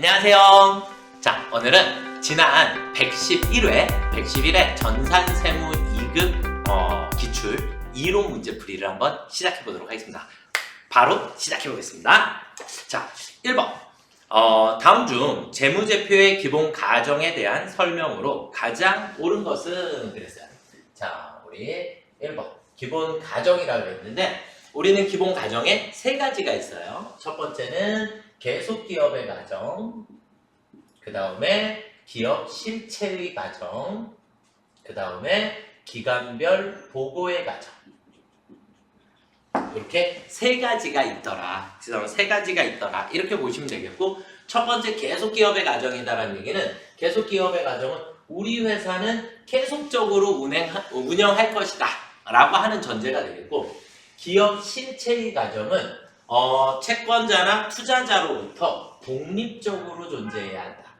안녕하세요. 자, 오늘은 지난 111회 전산세무 2급 기출 이론 문제풀이를 한번 시작해 보도록 하겠습니다. 바로 시작해 보겠습니다. 자, 1번. 다음 중 재무제표의 기본 가정에 대한 설명으로 가장 옳은 것은 그랬어요. 자, 우리 1번. 기본 가정이라고 했는데 우리는 기본 가정에 세 가지가 있어요. 첫 번째는 계속기업의 가정, 그 다음에 기업 실체의 가정, 그 다음에 기간별 보고의 가정. 이렇게 세 가지가 있더라. 세 가지가 있더라. 이렇게 보시면 되겠고, 첫 번째 계속기업의 가정이다라는 얘기는 계속기업의 가정은 우리 회사는 계속적으로 운영할 것이다 라고 하는 전제가 되겠고, 기업 실체의 가정은 채권자나 투자자로부터 독립적으로 존재해야 한다.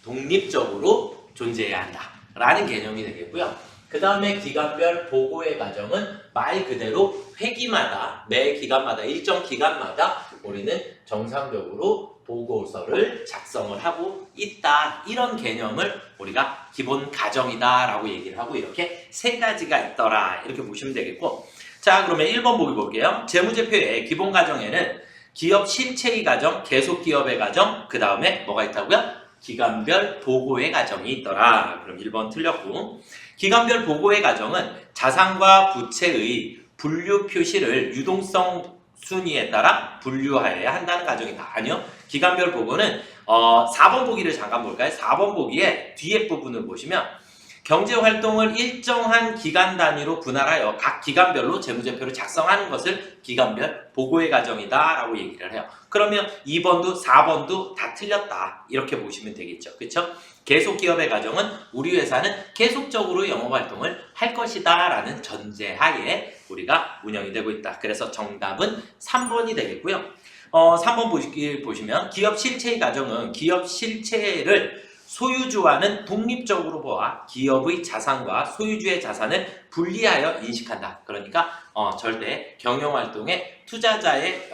독립적으로 존재해야 한다. 라는 개념이 되겠고요. 그 다음에 기간별 보고의 과정은 말 그대로 회기마다, 매 기간마다, 일정 기간마다 우리는 정상적으로 보고서를 작성을 하고 있다. 이런 개념을 우리가 기본 가정이다 라고 얘기를 하고 이렇게 세 가지가 있더라. 이렇게 보시면 되겠고, 자, 그러면 1번 보기 볼게요. 재무제표의 기본 가정에는 기업 실체의 가정, 계속기업의 가정, 그 다음에 뭐가 있다고요? 기간별 보고의 가정이 있더라. 그럼 1번 틀렸고, 기간별 보고의 가정은 자산과 부채의 분류 표시를 유동성 순위에 따라 분류하여야 한다는 가정이다. 아니요. 기간별 보고는 4번 보기를 잠깐 볼까요? 4번 보기에 뒤에 부분을 보시면 경제활동을 일정한 기간 단위로 분할하여 각 기간별로 재무제표를 작성하는 것을 기간별 보고의 과정이다 라고 얘기를 해요. 그러면 2번도 4번도 다 틀렸다 이렇게 보시면 되겠죠. 그렇죠? 계속기업의 과정은 우리 회사는 계속적으로 영업활동을 할 것이다 라는 전제하에 우리가 운영이 되고 있다. 그래서 정답은 3번이 되겠고요. 3번 보시면 기업 실체의 과정은 기업 실체를 소유주와는 독립적으로 보아 기업의 자산과 소유주의 자산을 분리하여 인식한다. 그러니까 절대 경영활동에 투자자의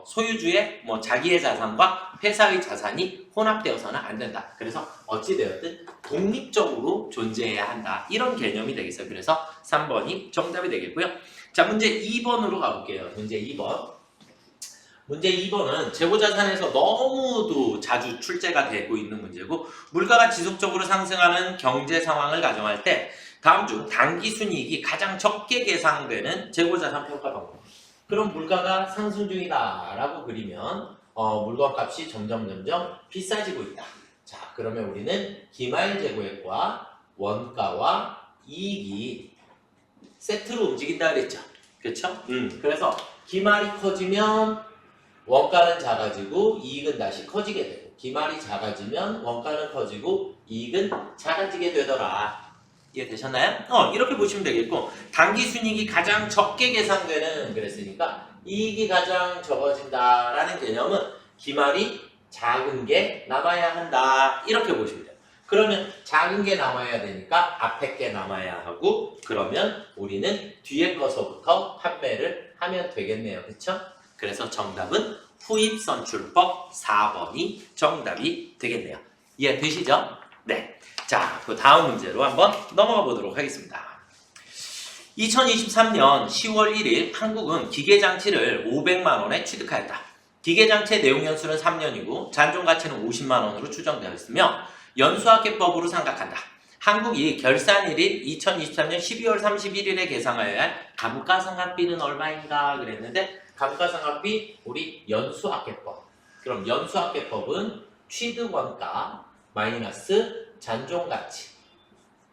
소유주의 자기의 자산과 회사의 자산이 혼합되어서는 안 된다. 그래서 어찌되었든 독립적으로 존재해야 한다. 이런 개념이 되겠어요. 그래서 3번이 정답이 되겠고요. 자, 문제 2번으로 가볼게요. 문제 2번. 문제 2번은 재고자산에서 너무도 자주 출제가 되고 있는 문제고, 물가가 지속적으로 상승하는 경제 상황을 가정할 때 다음 중 당기순이익이 가장 적게 계상되는 재고자산 평가 방법. 그럼 물가가 상승 중이다 라고 그리면 물건값이 점점 비싸지고 있다. 자, 그러면 우리는 기말재고액과 원가와 이익이 세트로 움직인다 그랬죠. 그렇죠? 그래서 기말이 커지면 원가는 작아지고 이익은 다시 커지게 되고, 기말이 작아지면 원가는 커지고 이익은 작아지게 되더라. 이해되셨나요? 이렇게 보시면 되겠고, 당기순이익이 가장 적게 계상되는 그랬으니까 이익이 가장 적어진다라는 개념은 기말이 작은 게 남아야 한다. 이렇게 보시면 돼요. 그러면 작은 게 남아야 되니까 앞에 게 남아야 하고, 그러면 우리는 뒤에 거서부터 판매를 하면 되겠네요. 그렇죠? 그래서 정답은 후입선출법 4번이 정답이 되겠네요. 이해되시죠? 네. 자, 그 다음 문제로 한번 넘어가 보도록 하겠습니다. 2023년 10월 1일 한국은 기계장치를 500만 원에 취득하였다. 기계장치의 내용연수는 3년이고 잔존가치는 50만 원으로 추정되어 있으며 연수학계법으로 삼각한다. 한국이 결산일인 2023년 12월 31일에 계상하여야 할 감가상각비는 얼마인가 그랬는데, 감가상각비 우리 연수학계법. 그럼 연수학계법은 취득원가 마이너스 잔존가치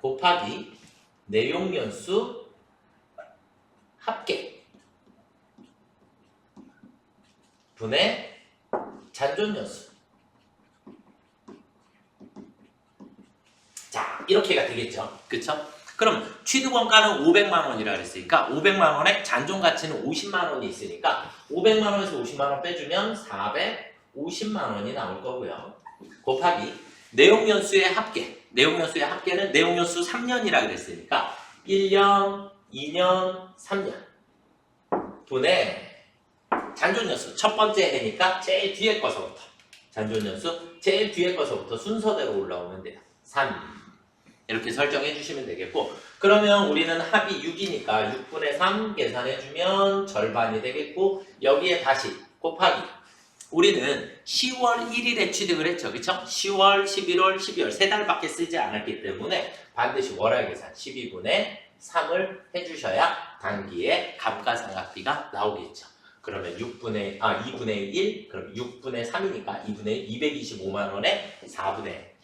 곱하기 내용연수 합계 분의 잔존연수. 자, 이렇게가 되겠죠. 그쵸? 그럼 취득원가는 500만 원이라 그랬으니까 500만 원에 잔존가치는 50만 원이 있으니까 500만 원에서 50만 원 빼주면 450만 원이 나올 거고요. 곱하기 내용연수의 합계. 내용연수의 합계는 내용연수 3년이라 그랬으니까 1년, 2년, 3년 분의 잔존연수 첫 번째 해니까 제일 뒤에 거서부터 잔존연수 제일 뒤에 거서부터 순서대로 올라오면 돼요. 3 이렇게 설정해 주시면 되겠고 그러면 우리는 합이 6이니까 6분의 3 계산해주면 절반이 되겠고 여기에 다시 곱하기 우리는 10월 1일에 취득을 했죠. 그쵸? 10월, 11월, 12월 세 달밖에 쓰지 않았기 때문에 반드시 월화 계산 12분의 3을 해주셔야 단기에 감가상각비가 나오겠죠. 그러면 2분의 1, 그럼 6분의 3이니까 2분의 225만 원에 4분의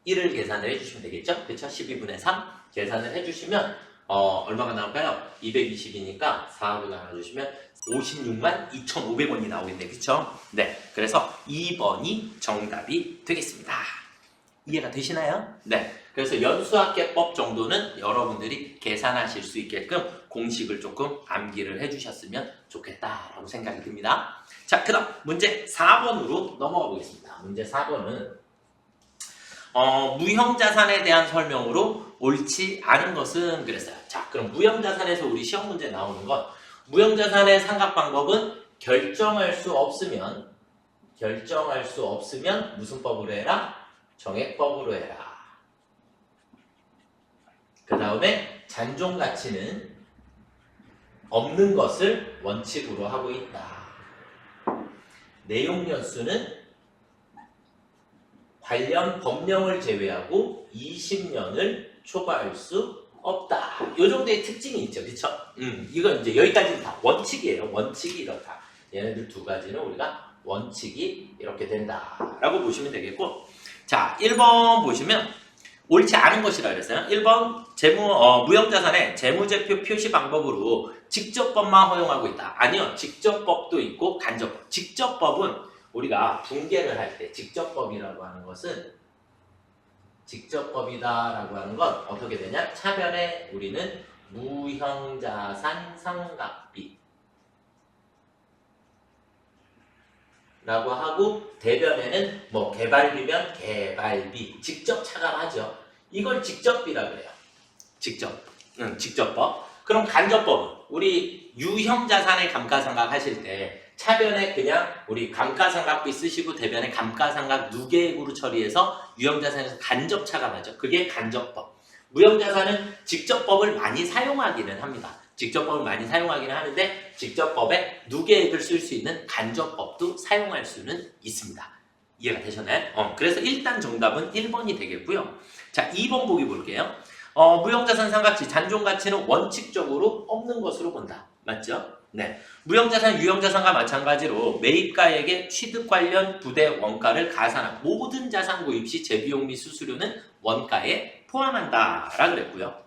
1을 계산을 해주시면 되겠죠? 그쵸? 12분의 3 계산을 해주시면 얼마가 나올까요? 220이니까 4하고 나눠주시면 56만 2,500원이 나오겠네. 그쵸? 네. 그래서 2번이 정답이 되겠습니다. 이해가 되시나요? 네. 그래서 연수학계법 정도는 여러분들이 계산하실 수 있게끔 공식을 조금 암기를 해주셨으면 좋겠다라고 생각이 듭니다. 자, 그 다음 문제 4번으로 넘어가 보겠습니다. 문제 4번은 무형자산에 대한 설명으로 옳지 않은 것은 그랬어요. 자, 그럼 무형자산에서 우리 시험 문제 나오는 건 무형자산의 상각 방법은 결정할 수 없으면 무슨 법으로 해라? 정액법으로 해라. 그 다음에 잔존가치는 없는 것을 원칙으로 하고 있다. 내용연수는 관련 법령을 제외하고 20년을 초과할 수 없다. 이 정도의 특징이 있죠. 그쵸? 이건 이제 여기까지는 다 원칙이에요. 원칙이 이렇다. 얘네들 두 가지는 우리가 원칙이 이렇게 된다라고 보시면 되겠고 자, 1번 보시면 옳지 않은 것이라 그랬어요. 1번 무형자산의 재무제표 표시 방법으로 직접법만 허용하고 있다. 아니요. 직접법도 있고 간접법. 직접법은 우리가 분계를 할 때 직접법이라고 하는 것은 직접법이다라고 하는 건 어떻게 되냐? 차변에 우리는 무형자산 상각비 라고 하고 대변에는 뭐 개발비면 개발비 직접 차감하죠. 이걸 직접비라 그래요. 직접법. 그럼 간접법은 우리 유형자산의 감가상각 하실 때 차변에 그냥 우리 감가상각비 쓰시고 대변에 감가상각 누계액으로 처리해서 유형자산에서 간접 차감하죠. 그게 간접법. 무형자산은 직접법을 많이 사용하기는 합니다. 직접법을 많이 사용하기는 하는데 직접법에 누계액을 쓸 수 있는 간접법도 사용할 수는 있습니다. 이해가 되셨나요? 그래서 일단 정답은 1번이 되겠고요. 자, 2번 보기 볼게요. 무형자산 상각지 잔존가치는 원칙적으로 없는 것으로 본다. 맞죠? 네. 무형자산, 유형자산과 마찬가지로 매입가액의 취득 관련 부대 원가를 가산한 모든 자산 구입 시 재비용 및 수수료는 원가에 포함한다라 그랬고요.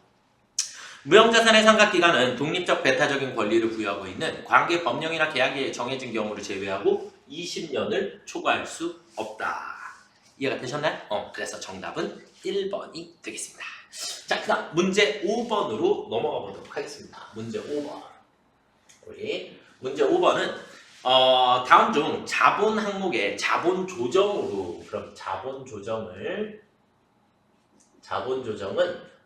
무형자산의 상각기간은 독립적 배타적인 권리를 부여하고 있는 관계 법령이나 계약에 정해진 경우를 제외하고 20년을 초과할 수 없다. 이해가 되셨나요? 그래서 정답은 1번이 되겠습니다. 자, 그 다음 문제 5번으로 넘어가 보도록 하겠습니다. 문제 5번. 우리 문제 5번은 다음 중 자본 항목의 자본 조정으로 그럼 자본 조정은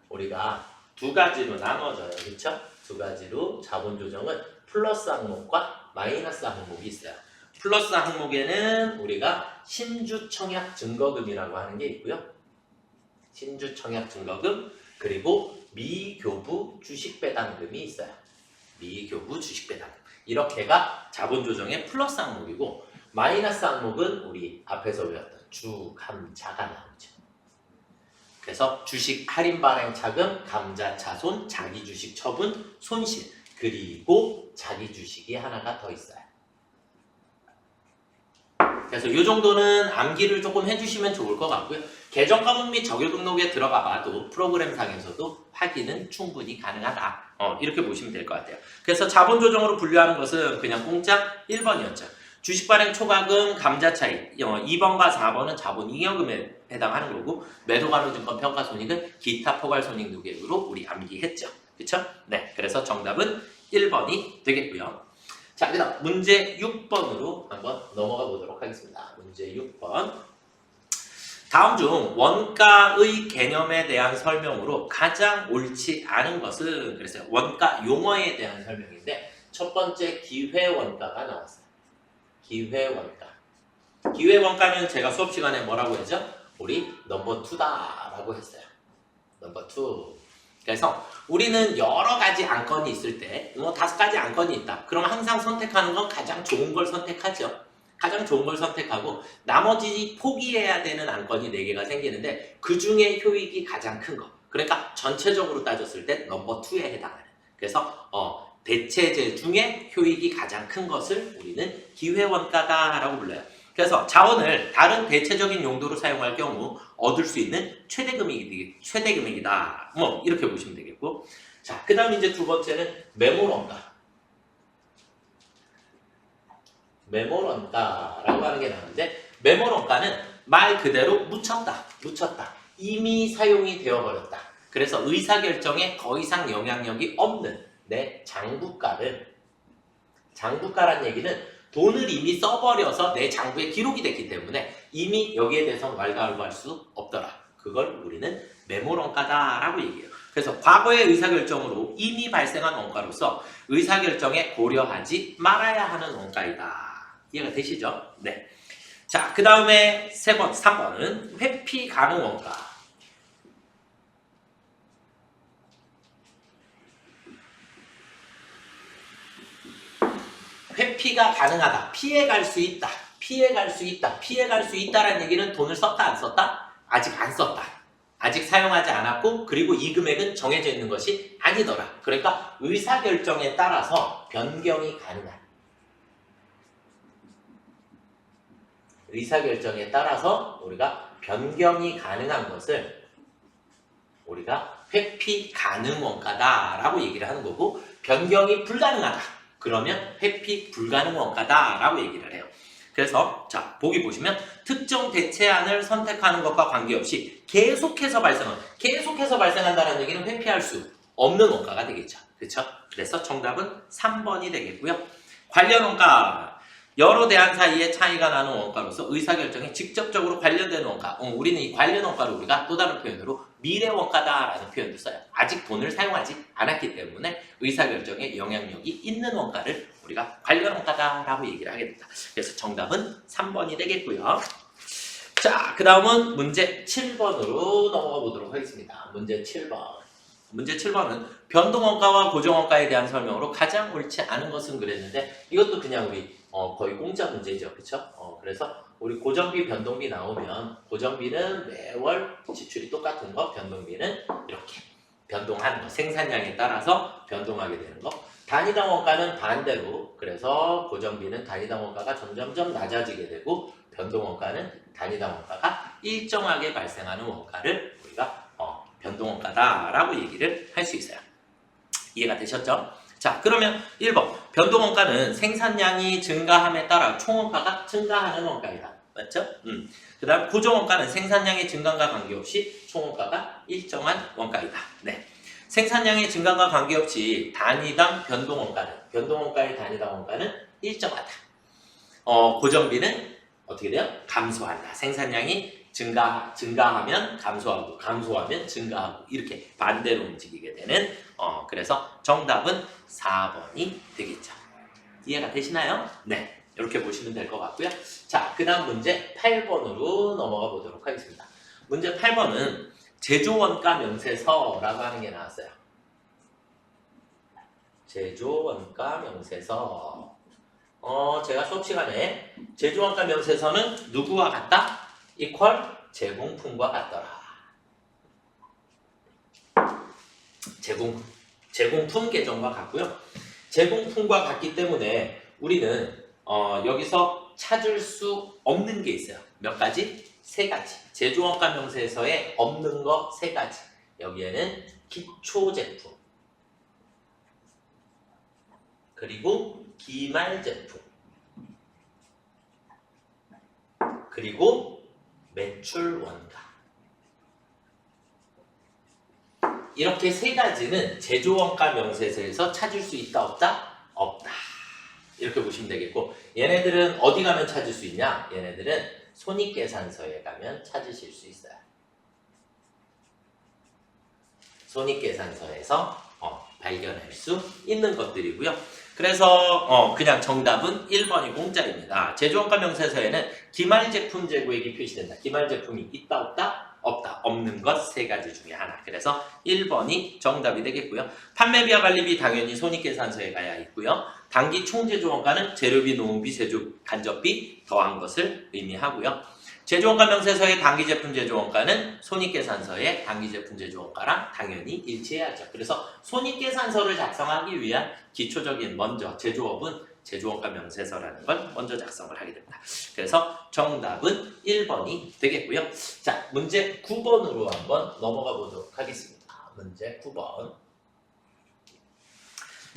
우리가 두 가지로 나눠져요. 그렇죠? 두 가지로 자본 조정은 플러스 항목과 마이너스 항목이 있어요. 플러스 항목에는 우리가 신주청약 증거금이라고 하는 게 있고요. 신주청약 증거금 그리고 미교부 주식배당금이 있어요. 미교부 주식배당금. 이렇게가 자본 조정의 플러스 항목이고 마이너스 항목은 우리 앞에서 배웠던 주감자가 나오죠. 그래서 주식 할인 발행 차금, 감자 차손, 자기 주식 처분, 손실 그리고 자기 주식이 하나가 더 있어요. 그래서 이 정도는 암기를 조금 해주시면 좋을 것 같고요. 계정 과목 및 적용 등록에 들어가 봐도 프로그램상에서도 확인은 충분히 가능하다. 이렇게 보시면 될 것 같아요. 그래서 자본 조정으로 분류하는 것은 그냥 공짜 1번이었죠. 주식 발행 초과금, 감자 차익 2번과 4번은 자본 잉여금에 해당하는 거고 매도 가능 증권 평가 손익은 기타 포괄 손익 누계액으로 우리 암기했죠. 그렇죠? 네. 그래서 정답은 1번이 되겠고요. 자, 그다음 문제 6번으로 한번 넘어가 보도록 하겠습니다. 문제 6번. 다음 중 원가의 개념에 대한 설명으로 가장 옳지 않은 것은 그래서 원가 용어에 대한 설명인데 첫 번째 기회원가가 나왔어요. 기회원가. 기회원가는 제가 수업 시간에 뭐라고 했죠? 우리 넘버 2다라고 했어요. 넘버 2. 그래서 우리는 여러 가지 안건이 있을 때, 뭐 5가지 안건이 있다. 그럼 항상 선택하는 건 가장 좋은 걸 선택하죠. 가장 좋은 걸 선택하고 나머지 포기해야 되는 안건이 4개가 생기는데 그 중에 효익이 가장 큰 거. 그러니까 전체적으로 따졌을 때 넘버 2에 해당하는. 그래서 대체제 중에 효익이 가장 큰 것을 우리는 기회원가다라고 불러요. 그래서 자원을 다른 대체적인 용도로 사용할 경우 얻을 수 있는 최대금액이다. 뭐 이렇게 보시면 되겠고. 자, 그 다음 이제 두 번째는 매몰원가. 매몰원가라고 하는 게 나오는데 매몰원가는 말 그대로 묻혔다. 이미 사용이 되어버렸다. 그래서 의사결정에 더 이상 영향력이 없는 내 장부가란 얘기는 돈을 이미 써버려서 내 장부에 기록이 됐기 때문에 이미 여기에 대해서 왈가왈부할 수 없더라. 그걸 우리는 매몰원가다라고 얘기해요. 그래서 과거의 의사결정으로 이미 발생한 원가로서 의사결정에 고려하지 말아야 하는 원가이다. 이해가 되시죠? 네. 자, 그 다음에 3번은 회피 가능 원가. 회피가 가능하다. 피해갈 수 있다라는 얘기는 돈을 썼다 안 썼다? 아직 안 썼다. 아직 사용하지 않았고 그리고 이 금액은 정해져 있는 것이 아니더라. 그러니까 의사결정에 따라서 변경이 가능한. 의사결정에 따라서 우리가 변경이 가능한 것을 우리가 회피 가능 원가다라고 얘기를 하는 거고 변경이 불가능하다. 그러면 회피 불가능 원가다라고 얘기를 해요. 그래서 자 보기 보시면 특정 대체안을 선택하는 것과 관계없이 계속해서 발생한다는 얘기는 회피할 수 없는 원가가 되겠죠. 그렇죠? 그래서 정답은 3번이 되겠고요. 관련 원가. 여러 대안 사이에 차이가 나는 원가로서 의사결정에 직접적으로 관련되는 원가. 우리는 이 관련 원가를 우리가 또 다른 표현으로 미래 원가다라는 표현도 써요. 아직 돈을 사용하지 않았기 때문에 의사결정에 영향력이 있는 원가를 우리가 관련 원가다라고 얘기를 하게 됩니다. 그래서 정답은 3번이 되겠고요. 자, 그 다음은 문제 7번으로 넘어가 보도록 하겠습니다. 문제 7번. 문제 7번은 변동원가와 고정원가에 대한 설명으로 가장 옳지 않은 것은 그랬는데 이것도 그냥 우리 거의 공짜 문제죠. 그쵸? 그래서 우리 고정비, 변동비 나오면 고정비는 매월 지출이 똑같은 거, 변동비는 이렇게 변동하는 거, 생산량에 따라서 변동하게 되는 거. 단위당 원가는 반대로 그래서 고정비는 단위당 원가가 점점점 낮아지게 되고 변동원가는 단위당 원가가 일정하게 발생하는 원가를 우리가 변동원가다라고 얘기를 할 수 있어요. 이해가 되셨죠? 자, 그러면 1번 변동원가는 생산량이 증가함에 따라 총원가가 증가하는 원가이다. 맞죠? 그 다음 고정원가는 생산량의 증가과 관계없이 총원가가 일정한 원가이다. 네. 생산량의 증가과 관계없이 단위당 변동원가의 단위당 원가는 일정하다. 고정비는 어떻게 돼요? 감소한다. 생산량이 증가하면 감소하고 감소하면 증가하고 이렇게 반대로 움직이게 되는 그래서 정답은 4번이 되겠죠. 이해가 되시나요? 네. 이렇게 보시면 될 것 같고요. 자, 그 다음 문제 8번으로 넘어가 보도록 하겠습니다. 문제 8번은 제조원가 명세서라고 하는 게 나왔어요. 제조원가 명세서. 제가 수업 시간에 제조원가 명세서는 누구와 같다? 이퀄 제공품과 같더라. 제공품 계정과 같고요. 제공품과 같기 때문에 우리는 여기서 찾을 수 없는 게 있어요. 몇 가지? 3가지. 제조원가 명세서에 없는 거 3가지. 여기에는 기초제품, 그리고 기말제품, 그리고 매출원가. 이렇게 3가지는 제조원가 명세서에서 찾을 수 있다 없다? 없다. 이렇게 보시면 되겠고 얘네들은 어디 가면 찾을 수 있냐? 얘네들은 손익계산서에 가면 찾으실 수 있어요. 손익계산서에서 발견할 수 있는 것들이고요. 그래서 그냥 정답은 1번이 공짜입니다. 제조원가 명세서에는 기말제품 재고액이 표시된다. 기말제품이 있다 없다? 없다. 없는 것 세 가지 중에 하나. 그래서 1번이 정답이 되겠고요. 판매비와 관리비 당연히 손익계산서에 가야 있고요. 당기 총제조원가는 재료비, 노무비, 제조 간접비 더한 것을 의미하고요. 제조원가 명세서의 당기제품 제조원가는 손익계산서의 당기제품 제조원가랑 당연히 일치해야죠. 그래서 손익계산서를 작성하기 위한 기초적인 먼저 제조업은 제조원가 명세서라는 걸 먼저 작성을 하게 됩니다. 그래서 정답은 1번이 되겠고요. 자, 문제 9번으로 한번 넘어가 보도록 하겠습니다. 문제 9번.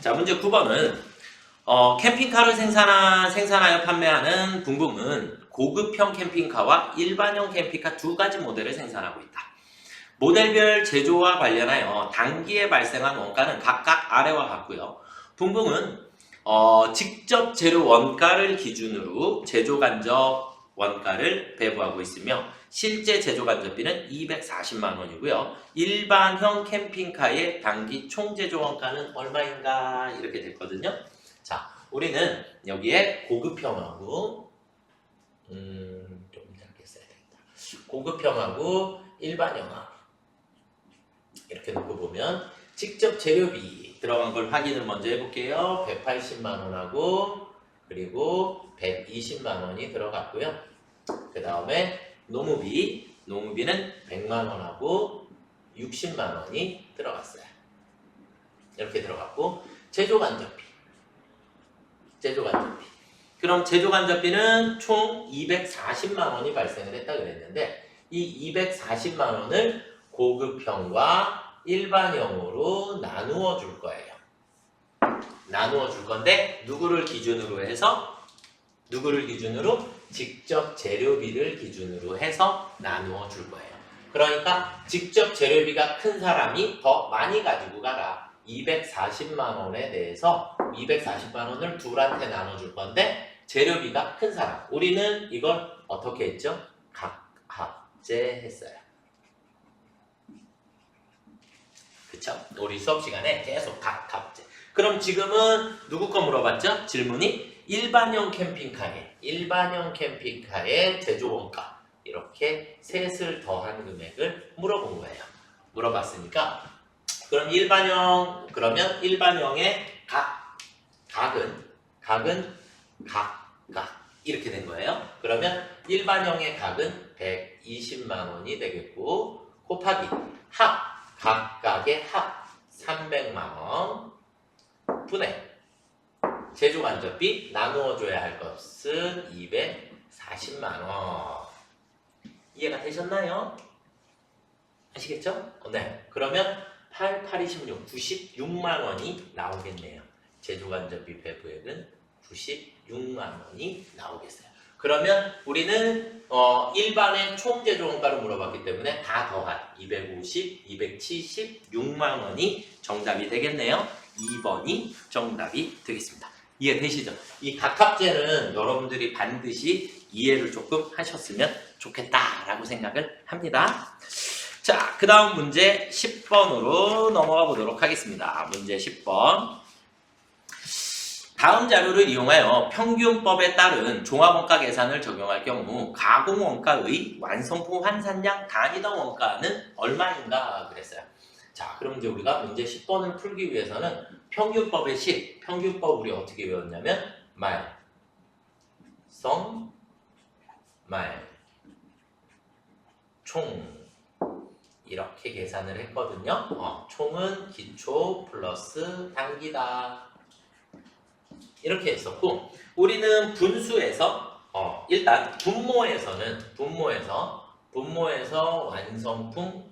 자, 문제 9번은 캠핑카를 생산하여 판매하는 붕붕은 고급형 캠핑카와 일반형 캠핑카 두 가지 모델을 생산하고 있다. 모델별 제조와 관련하여 단기에 발생한 원가는 각각 아래와 같고요. 붕붕은 직접 재료 원가를 기준으로 제조 간접 원가를 배부하고 있으며 실제 제조 간접비는 240만 원이고요. 일반형 캠핑카의 단기 총 제조 원가는 얼마인가 이렇게 됐거든요. 자, 우리는 여기에 고급형하고 좀 짧게 써야 되겠다. 고급형하고 일반형하고 이렇게 놓고 보면 직접 재료비 들어간 걸 확인을 먼저 해볼게요. 180만 원하고 그리고 120만 원이 들어갔고요. 그 다음에 노무비는 100만 원하고 60만 원이 들어갔어요. 이렇게 들어갔고 제조간접비. 그럼 제조간접비는 총 240만 원이 발생을 했다 그랬는데 이 240만 원을 고급형과 일반형으로 나누어 줄 거예요. 나누어 줄 건데 누구를 기준으로 해서? 직접 재료비를 기준으로 해서 나누어 줄 거예요. 그러니까 직접 재료비가 큰 사람이 더 많이 가지고 가라. 240만 원에 대해서 240만 원을 둘한테 나눠줄 건데 재료비가 큰 사람. 우리는 이걸 어떻게 했죠? 각합제했어요. 그쵸? 우리 수업 시간에 계속 각합제. 그럼 지금은 누구 거 물어봤죠? 질문이 일반형 캠핑카의 제조원가 이렇게 셋을 더한 금액을 물어본 거예요. 물어봤으니까 그럼 일반형의 각은 각각 이렇게 된 거예요. 그러면 일반형의 각은 120만 원이 되겠고 곱하기 각각의 합 300만 원 분의 제조간접비 나누어줘야 할 것은 240만 원. 이해가 되셨나요? 아시겠죠? 네. 그러면 8, 16, 96만 원이 나오겠네요. 제조간접비 배부액은 96만 원이 나오겠어요. 그러면 우리는 일반의 총 제조원가를 물어봤기 때문에 다 더한 250, 276만 원이 정답이 되겠네요. 2번이 정답이 되겠습니다. 이해되시죠? 이 각합제는 여러분들이 반드시 이해를 조금 하셨으면 좋겠다라고 생각을 합니다. 자, 그 다음 문제 10번으로 넘어가 보도록 하겠습니다. 문제 10번. 다음 자료를 이용하여 평균법에 따른 종합원가 계산을 적용할 경우 가공원가의 완성품 환산량 단위당 원가는 얼마인가 그랬어요. 자, 그럼 이제 우리가 문제 10번을 풀기 위해서는 평균법의 평균법 우리 어떻게 외웠냐면 총 이렇게 계산을 했거든요. 총은 기초 플러스 단기다. 이렇게 했었고 우리는 분수에서 일단 분모에서 완성품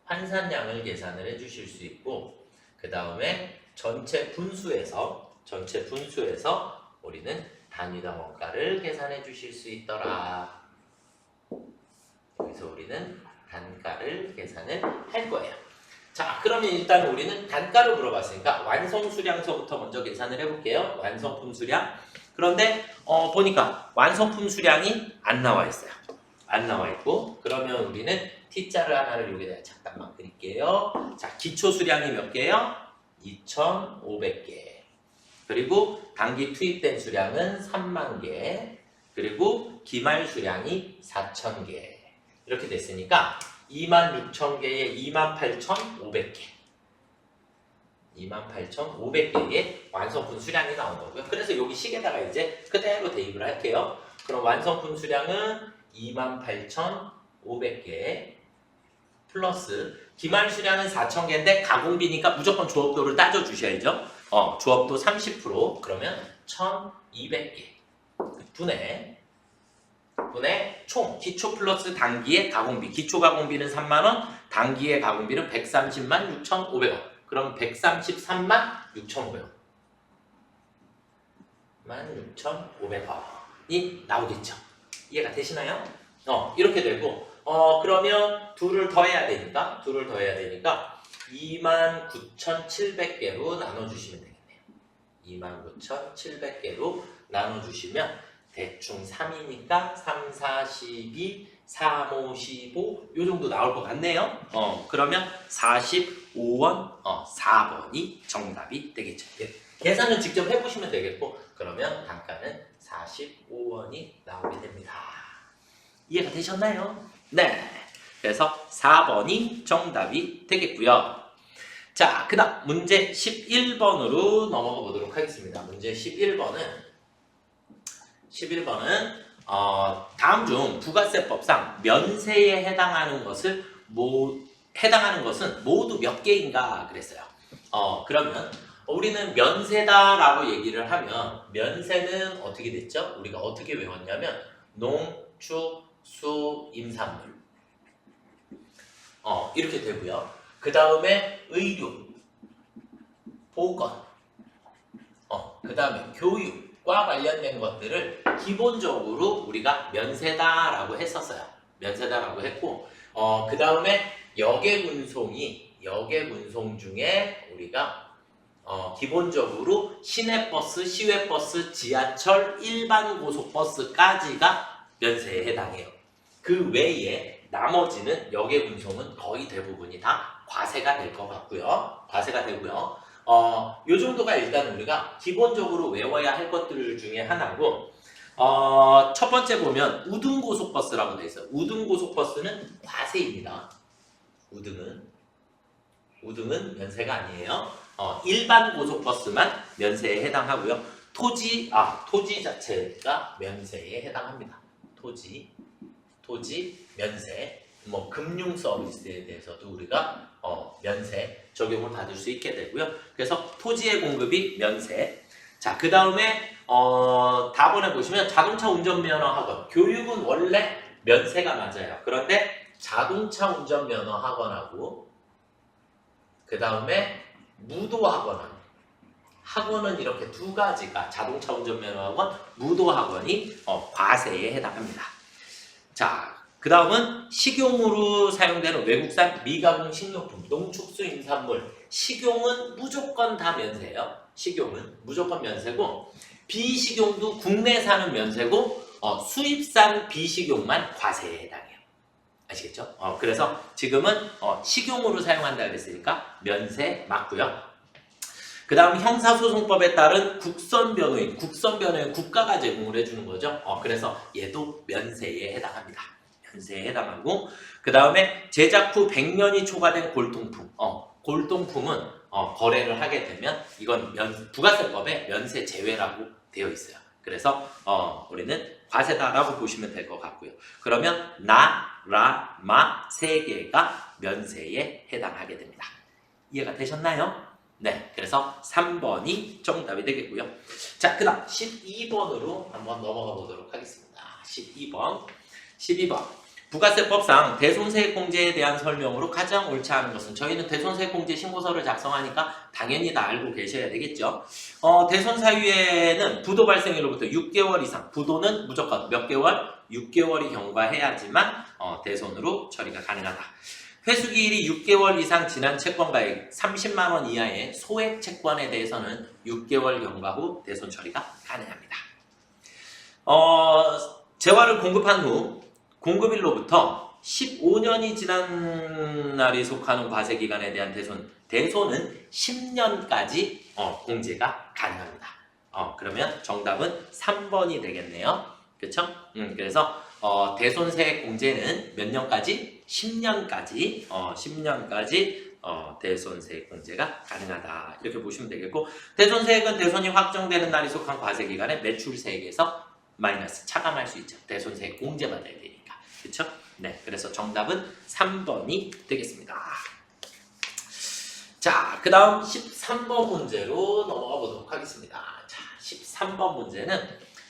환산량을 계산을 해주실 수 있고 그 다음에 전체 분수에서 우리는 단위당 원가를 계산해 주실 수 있더라. 여기서 우리는 단가를 계산을 할 거예요. 자, 그러면 일단 우리는 단가를 물어봤으니까 완성수량서부터 먼저 계산을 해볼게요. 완성품 수량. 그런데 보니까 완성품 수량이 안 나와 있어요. 안 나와 있고 그러면 우리는 T자를 하나를 여기다 잠깐만 그릴게요. 자, 기초 수량이 몇 개요? 2,500개. 그리고 단기 투입된 수량은 3만 개. 그리고 기말 수량이 4,000개. 이렇게 됐으니까 26,000개에 28,500개. 28,500개의 완성품 수량이 나온 거고요. 그래서 여기 식에다가 이제 그대로 대입을 할게요. 그럼 완성품 수량은 28,500개 플러스 기말 수량은 4,000개인데 가공비니까 무조건 조업도를 따져주셔야죠. 조업도 30% 그러면 1,200개 분의 총 기초 플러스 단기의 가공비. 기초 가공비는 3만원, 단기의 가공비는 130만 6,500원. 그럼 133만 6,500원. 16,500원이 나오겠죠. 이해가 되시나요? 이렇게 되고, 그러면 둘을 더해야 되니까 29,700개로 나눠주시면 되겠네요. 29,700개로 나눠주시면 대충 3이니까 3, 4, 12, 3, 5, 15 요 정도 나올 것 같네요. 그러면 45원, 4번이 정답이 되겠죠. 계산은 직접 해보시면 되겠고 그러면 단가는 45원이 나오게 됩니다. 이해가 되셨나요? 네. 그래서 4번이 정답이 되겠고요. 자, 그 다음 문제 11번으로 넘어가 보도록 하겠습니다. 문제 11번은 다음 중 부가세법상 면세에 해당하는 것은 모두 몇 개인가 그랬어요. 그러면 우리는 면세다라고 얘기를 하면 면세는 어떻게 됐죠? 우리가 어떻게 외웠냐면 농, 축, 수, 임산물 이렇게 되고요. 그 다음에 의료, 보건, 그 다음에 교육과 관련된 것들을 기본적으로 우리가 면세다라고 했었어요. 면세다라고 했고, 그 다음에 역외군송 중에 우리가 기본적으로 시내버스, 시외버스, 지하철, 일반 고속버스까지가 면세에 해당해요. 그 외에 나머지는 역외군송은 거의 대부분이 다 과세가 될 것 같고요. 과세가 되고요. 요 정도가 일단 우리가 기본적으로 외워야 할 것들 중에 하나고, 첫 번째 보면 우등고속버스라고 되어 있어요. 우등고속버스는 과세입니다. 우등은 면세가 아니에요. 일반 고속버스만 면세에 해당하고요. 토지 자체가 면세에 해당합니다. 토지 면세, 금융 서비스에 대해서도 우리가 면세 적용을 받을 수 있게 되고요. 그래서 토지의 공급이 면세. 자, 그 다음에 다번에 보시면 자동차 운전면허 학원, 교육은 원래 면세가 맞아요. 그런데 자동차 운전면허 학원하고 그 다음에 학원은 이렇게 두 가지가 자동차 운전면허 학원, 무도학원이 과세에 해당합니다. 자, 그 다음은 식용으로 사용되는 외국산 미가공 식료품, 농축수 임산물, 식용은 무조건 다 면세예요. 식용은 무조건 면세고 비식용도 국내산은 면세고 수입산 비식용만 과세에 해당해요. 아시겠죠? 그래서 지금은 식용으로 사용한다 그랬으니까 면세 맞고요. 그 다음 형사소송법에 따른 국선변호인 국가가 제공을 해주는 거죠. 그래서 얘도 면세에 해당합니다. 면세에 해당하고, 그 다음에 제작 후 100년이 초과된 골동품, 골동품은 거래를 하게 되면 이건 부가세법에 면세 제외라고 되어 있어요. 그래서 우리는 과세다라고 보시면 될 것 같고요. 그러면 나, 라, 마 세 개가 면세에 해당하게 됩니다. 이해가 되셨나요? 네, 그래서 3번이 정답이 되겠고요. 자, 그 다음 12번으로 한번 넘어가 보도록 하겠습니다. 12번. 부가세법상 대손세액공제에 대한 설명으로 가장 옳지 않은 것은, 저희는 대손세액공제 신고서를 작성하니까 당연히 다 알고 계셔야 되겠죠. 대손사유에는 부도 발생일로부터 6개월 이상, 부도는 무조건 몇 개월? 6개월이 경과해야지만 대손으로 처리가 가능하다. 회수기일이 6개월 이상 지난 채권가액 30만 원 이하의 소액 채권에 대해서는 6개월 경과 후 대손 처리가 가능합니다. 재화를 공급한 후 공급일로부터 15년이 지난 날이 속하는 과세기간에 대한 대손은 10년까지 공제가 가능합니다. 그러면 정답은 3번이 되겠네요. 그렇죠? 그래서 대손세 공제는 몇 년까지? 10년까지 10년까지 대손세 공제가 가능하다. 이렇게 보시면 되겠고, 대손세액은 대손이 확정되는 날이 속한 과세기간에 매출세액에서 마이너스 차감할 수 있죠. 대손세액 공제받아야 되니까. 그렇죠? 네, 그래서 정답은 3번이 되겠습니다. 자, 그 다음 13번 문제로 넘어가 보도록 하겠습니다. 자, 13번 문제는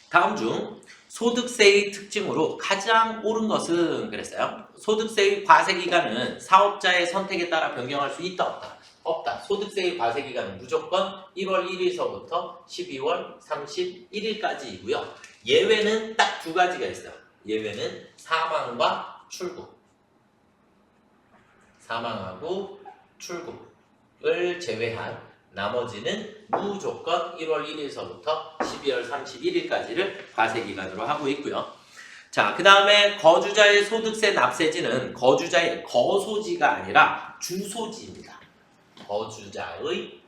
다음 중 소득세의 특징으로 가장 옳은 것은 그랬어요. 소득세의 과세기간은 사업자의 선택에 따라 변경할 수 있다, 없다? 없다. 소득세의 과세기간은 무조건 1월 1일서부터 12월 31일까지이고요. 예외는 딱 두 가지가 있어요. 예외는 사망과 출국. 사망하고 출국을 제외한 나머지는 무조건 1월 1일서부터 12월 31일까지를 과세기간으로 하고 있고요. 자, 그 다음에 거주자의 소득세 납세지는 거주자의 거소지가 아니라 주소지입니다. 거주자의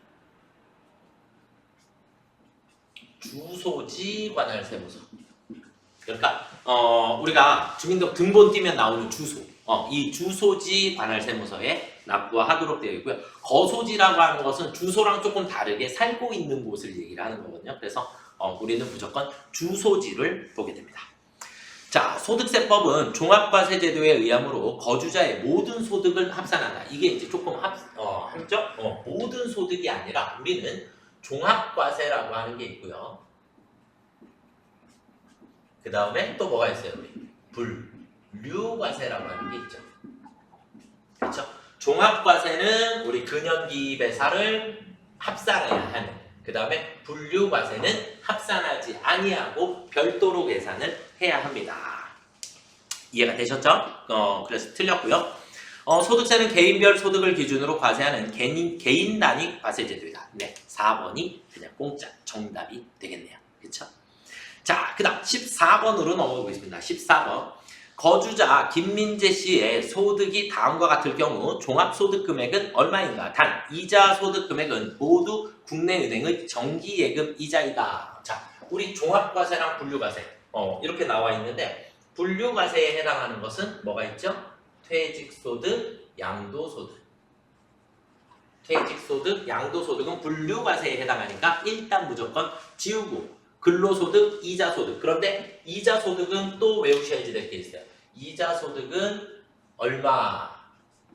주소지 관할 세무서. 그러니까 우리가 주민등록 등본 띄면 나오는 주소, 이 주소지 관할 세무서에 납부하도록 되어 있고요. 거소지라고 하는 것은 주소랑 조금 다르게 살고 있는 곳을 얘기를 하는 거거든요. 그래서 우리는 무조건 주소지를 보게 됩니다. 자, 소득세법은 종합과세제도에 의함으로 거주자의 모든 소득을 합산한다. 이게 이제 조금 함정? 모든 소득이 아니라 우리는 종합과세라고 하는 게 있고요. 그 다음에 또 뭐가 있어요? 우리 분류과세라고 하는 게 있죠. 그렇죠? 종합과세는 우리 근현기배사를 합산해야 하는. 그 다음에 분류과세는 합산하지 아니하고 별도로 계산을 해야 합니다. 이해가 되셨죠? 그래서 틀렸고요. 소득세는 개인별 소득을 기준으로 과세하는 개인 단위 과세제도이다. 네, 4번이 그냥 공짜 정답이 되겠네요. 그렇죠? 자, 그 다음 14번으로 넘어가 보겠습니다. 14번. 거주자 김민재 씨의 소득이 다음과 같을 경우 종합소득금액은 얼마인가? 단, 이자 소득금액은 모두 국내은행의 정기예금 이자이다. 자, 우리 종합과세랑 분류과세 이렇게 나와 있는데, 분류과세에 해당하는 것은 뭐가 있죠? 퇴직소득, 양도소득. 퇴직소득, 양도소득은 분류과세에 해당하니까 일단 무조건 지우고, 근로소득, 이자소득. 그런데 이자소득은 또 외우셔야지 될 게 있어요. 이자소득은 얼마?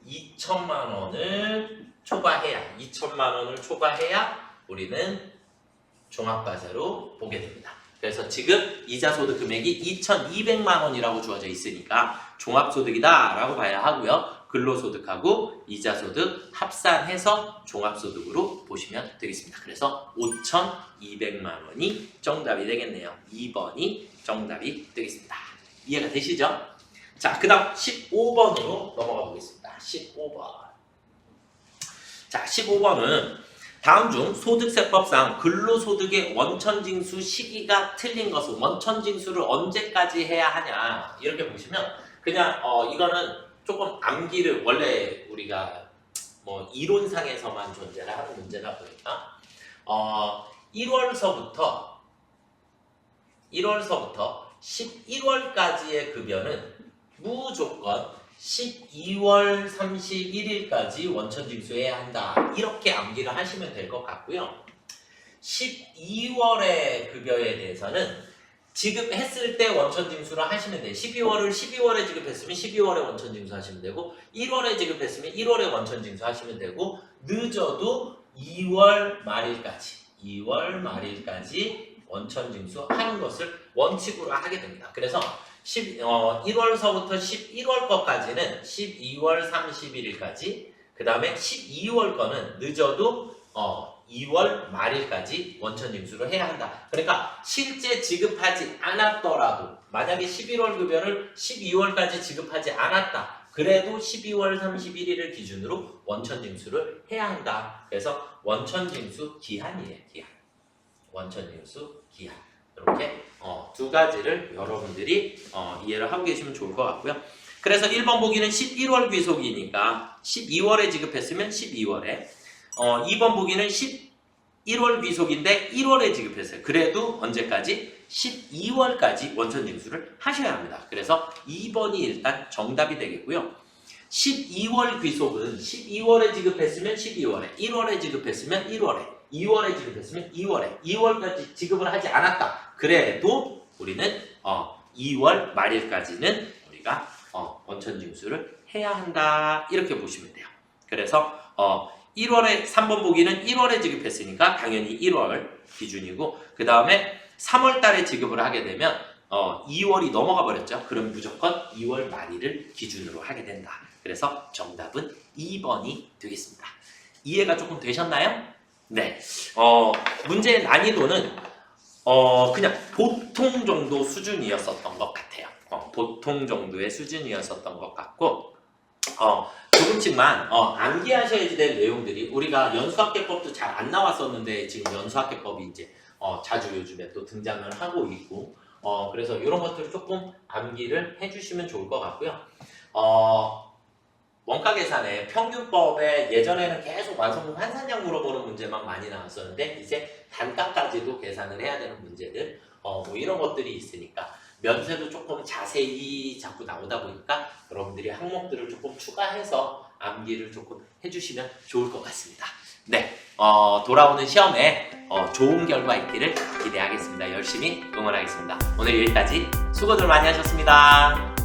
2천만 원을 초과해야, 2천만 원을 초과해야 우리는 종합과세로 보게 됩니다. 그래서 지금 이자소득 금액이 2,200만 원이라고 주어져 있으니까 종합소득이다 라고 봐야 하고요. 근로소득하고 이자소득 합산해서 종합소득으로 보시면 되겠습니다. 그래서 5,200만 원이 정답이 되겠네요. 2번이 정답이 되겠습니다. 이해가 되시죠? 자, 그 다음 15번으로 넘어가 보겠습니다. 15번. 자, 15번은 다음 중 소득세법상 근로소득의 원천징수 시기가 틀린 것은 원천징수를 언제까지 해야 하냐 이렇게 보시면 그냥 이거는 조금 암기를 원래 우리가 뭐 이론상에서만 존재를 하는 문제다 보니까 1월서부터 11월까지의 급여는 무조건 12월 31일까지 원천징수해야 한다. 이렇게 암기를 하시면 될 것 같고요. 12월의 급여에 대해서는 지급했을 때 원천징수를 하시면 돼요. 12월에 지급했으면 12월에 원천징수 하시면 되고 1월에 지급했으면 1월에 원천징수 하시면 되고 늦어도 2월 말일까지 원천징수 하는 것을 원칙으로 하게 됩니다. 그래서 1월서부터 11월 거까지는 12월 31일까지, 그 다음에 12월 거는 늦어도 2월 말일까지 원천징수를 해야 한다. 그러니까 실제 지급하지 않았더라도 만약에 11월 급여를 12월까지 지급하지 않았다. 그래도 12월 31일을 기준으로 원천징수를 해야 한다. 그래서 원천징수 기한이에요. 원천징수 기한. 이렇게 두 가지를 여러분들이 이해를 하고 계시면 좋을 것 같고요. 그래서 1번 보기는 11월 귀속이니까 12월에 지급했으면 12월에 2번 보기는 11월 귀속인데 1월에 지급했어요. 그래도 언제까지? 12월까지 원천 징수를 하셔야 합니다. 그래서 2번이 일단 정답이 되겠고요. 12월 귀속은 12월에 지급했으면 12월에, 1월에 지급했으면 1월에, 2월에 지급했으면 2월에, 2월까지 지급을 하지 않았다. 그래도 우리는 2월 말일까지는 우리가 원천 징수를 해야 한다. 이렇게 보시면 돼요. 그래서 1월에 3번 보기는 1월에 지급했으니까 당연히 1월 기준이고, 그 다음에 3월 달에 지급을 하게 되면 2월이 넘어가 버렸죠. 그럼 무조건 2월 말일을 기준으로 하게 된다. 그래서 정답은 2번이 되겠습니다. 이해가 조금 되셨나요? 네. 문제의 난이도는 그냥 보통 정도 수준이었었던 것 같아요. 보통 정도의 수준이었었던 것 같고, 조금씩만 암기하셔야 될 내용들이, 우리가 연수학계법도 잘 안 나왔었는데 지금 연수학계법이 이제 자주 요즘에 또 등장을 하고 있고, 그래서 이런 것들을 조금 암기를 해주시면 좋을 것 같고요. 원가 계산의 평균법에 예전에는 계속 완성분 환산량 물어보는 문제만 많이 나왔었는데, 이제 단가까지도 계산을 해야 되는 문제들, 뭐 이런 것들이 있으니까 면세도 조금 자세히 자꾸 나오다 보니까 여러분들이 항목들을 조금 추가해서 암기를 조금 해주시면 좋을 것 같습니다. 네, 돌아오는 시험에 좋은 결과 있기를 기대하겠습니다. 열심히 응원하겠습니다. 오늘 여기까지 수고들 많이 하셨습니다.